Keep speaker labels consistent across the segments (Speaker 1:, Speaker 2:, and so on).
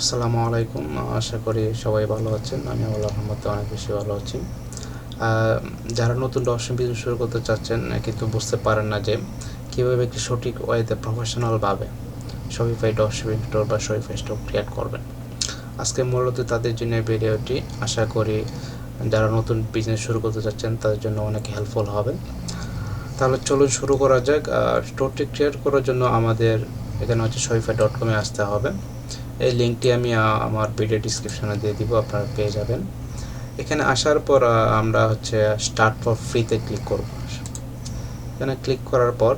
Speaker 1: আসসালামু আলাইকুম। আশা করি সবাই ভালো আছেন। আমি আল্লাহর রহমতে অনেক বেশি ভালো আছি। যারা নতুন ড্রপশিপিং বিজনেস শুরু করতে চাচ্ছেন কিন্তু বুঝতে পারেন না যে কীভাবে একটি সঠিক ওয়েতে প্রফেশনালভাবে শপিফাই ড্রপশিপিং স্টোর বা শপিফাই স্টোর ক্রিয়েট করবেন, আজকে মূলত তাদের জন্য ভিডিওটি। আশা করি যারা নতুন বিজনেস শুরু করতে চাচ্ছেন তাদের জন্য অনেক হেল্পফুল হবে। তাহলে চলুন শুরু করা যাক। স্টোরটি ক্রিয়েট করার জন্য আমাদের এখানে হচ্ছে shopify.com-এ আসতে হবে। এই লিঙ্কটি আমি আমার ভিডিও ডিসক্রিপশনে দিয়ে দিব, আপনারা পেয়ে যাবেন। এখানে আসার পর আমরা হচ্ছে স্টার্ট ফর ফ্রিতে ক্লিক করব। এখানে ক্লিক করার পর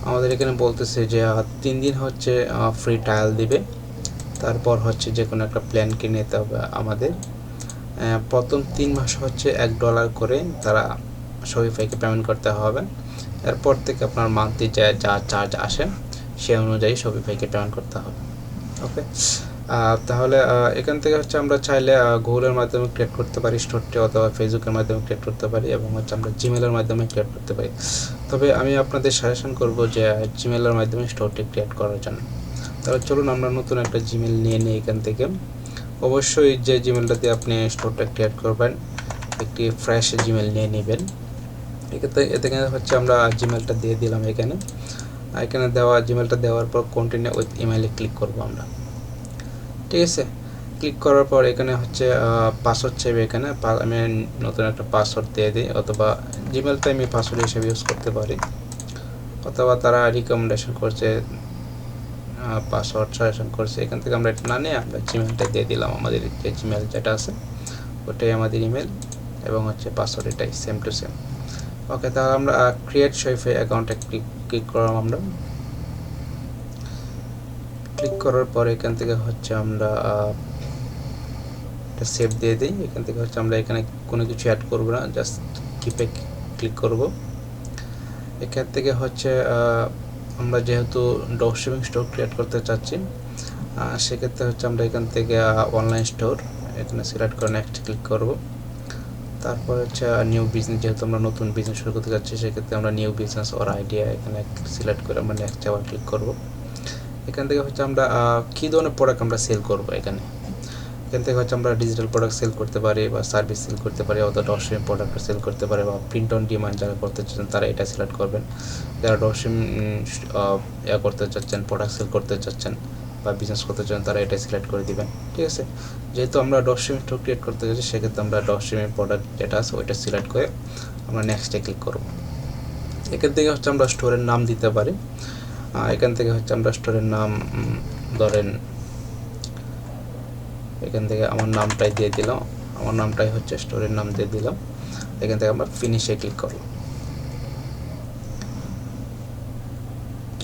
Speaker 1: আমাদের এখানে বলতেছে যে 3 দিন হচ্ছে ফ্রি ট্রায়াল দিবে। তারপর হচ্ছে যে কোনো একটা প্ল্যান কিনে নিতে হবে আমাদের। প্রথম 3 মাস হচ্ছে $1 করে তারা শপিফাইকে পেমেন্ট করতে হবে। এরপর থেকে আপনার মান্থলি যা চার্জ আসে সে অনুযায়ী শপিফাইকে পেমেন্ট করতে হবে। ওকে, তাহলে এখান থেকে হচ্ছে আমরা চাইলে গুগলের মাধ্যমে ক্রিয়েট করতে পারি স্টোরটি, অথবা ফেসবুকের মাধ্যমে ক্রিয়েট করতে পারি, এবং হচ্ছে আমরা জিমেলের মাধ্যমে ক্রিয়েট করতে পারি। তবে আমি আপনাদের সাজেশন করব যে জিমেলের মাধ্যমে স্টোরটি ক্রিয়েট করার জন্য। তাহলে চলুন আমরা নতুন একটা জিমেল নিয়ে নিই এখান থেকে। অবশ্যই যে জিমেলটা দিয়ে আপনি স্টোরটা ক্রিয়েট করবেন একটি ফ্রেশ জিমেল নিয়ে নেবেন। এতে হচ্ছে আমরা জিমেলটা দিয়ে দিলাম এখানে দেওয়া জিমেলটা দেওয়ার পর কন্টিনিউ উইথ ইমেইলে ক্লিক করব আমরা। ঠিক আছে, ক্লিক করার পর এখানে হচ্ছে পাসওয়ার্ড চাইবে। এখানে আমি নতুন একটা পাসওয়ার্ড দিয়ে দিই, অথবা জিমেলটা আমি পাসওয়ার্ড হিসেবে ইউজ করতে পারি, অথবা তারা রিকমেন্ডেশন করছে পাসওয়ার্ড সাজেশন করছে। এখান থেকে আমরা এটা না নিয়ে আমরা জিমেলটা দিয়ে দিলাম। আমাদের যে জিমেল যেটা আছে ওটাই আমাদের ইমেল, এবং হচ্ছে পাসওয়ার্ড এটাই সেম টু সেম। ওকে, তাহলে আমরা ক্রিয়েট শপিফাই অ্যাকাউন্টে ক্লিক করলাম। আমরা ক্লিক করার পর এখান থেকে হচ্ছে আমরা এটা সেভ দিয়ে দিই। এখান থেকে হচ্ছে আমরা এখানে কোনো কিছু অ্যাড করব না, জাস্ট কিপে ক্লিক করব। এখান থেকে হচ্ছে আমরা যেহেতু ড্রপশিপিং স্টোর ক্রিয়েট করতে চাচ্ছি, সেক্ষেত্রে হচ্ছে আমরা এখান থেকে অনলাইন স্টোর এখানে সিলেক্ট করে নেক্সট ক্লিক করব। তারপর হচ্ছে নিউ বিজনেস, যেহেতু আমরা নতুন বিজনেস শুরু করতে যাচ্ছি সেক্ষেত্রে আমরা নিউ বিজনেস ওর আইডিয়া এখানে সিলেক্ট করে আমরা নেক্সট আবার ক্লিক করব। এখান থেকে হচ্ছে আমরা কী ধরনের প্রোডাক্ট আমরা সেল করব। এখান থেকে হচ্ছে আমরা ডিজিটাল প্রোডাক্ট সেল করতে পারি, বা সার্ভিস সেল করতে পারি, অথবা ড্রপশিপিং প্রোডাক্ট সেল করতে পারি, বা প্রিন্ট অন ডিমান্ড যারা করতে চাচ্ছেন তারা এটা সিলেক্ট করবেন। যারা ড্রপশিপিং করতে চাচ্ছেন, প্রোডাক্ট সেল করতে চাচ্ছেন বা বিজনেস করতে চাচ্ছেন তারা এটা সিলেক্ট করে দিবেন। ঠিক আছে, যেহেতু আমরা ড্রপশিপিং স্টোর ক্রিয়েট করতে চাচ্ছি সেক্ষেত্রে আমরা ড্রপশিপিং প্রোডাক্ট যেটা আছে ওইটা সিলেক্ট করে আমরা নেক্সটে ক্লিক করব। এখান থেকে হচ্ছে আমরা স্টোরের নাম দিতে পারি। এখান থেকে হচ্ছে আমরা স্টোরের নাম ধরেন এখান থেকে আমার নামটাই দিয়ে দিলাম, আমার নামটাই হচ্ছে স্টোরের নাম দিয়ে দিলাম। এখান থেকে আমরা ফিনিশে ক্লিক করলাম।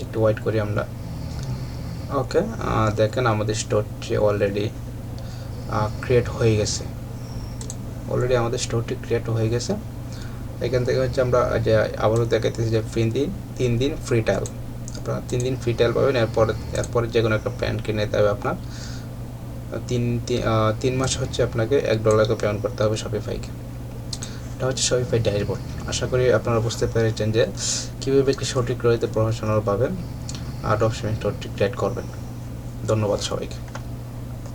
Speaker 1: একটু ওয়েট করি আমরা। ওকে, দেখেন আমাদের স্টোরটি অলরেডি ক্রিয়েট হয়ে গেছে। আমাদের স্টোরটি ক্রিয়েট হয়ে গেছে। এখান থেকে হচ্ছে আমরা যে আবারও দেখাইতেছি যে 3 দিন ফ্রি ট্রায়াল, আপনারা 3 দিন ফ্রি ট্রায়াল পাবেন। এরপরে যে কোনো একটা প্ল্যান কিনে নিতে হবে আপনার। 3 মাস হচ্ছে আপনাকে $1 করে পেমেন্ট করতে হবে শপিফাইকে। এটা হচ্ছে শপিফাই ড্যাশবোর্ড। আশা করি আপনারা বুঝতে পেরেছেন যে কীভাবে একটি সঠিক রয়েছে প্রফেশনালভাবে ড্রপশিপিং স্টোরটি ক্রিয়েট করবেন। ধন্যবাদ সবাইকে।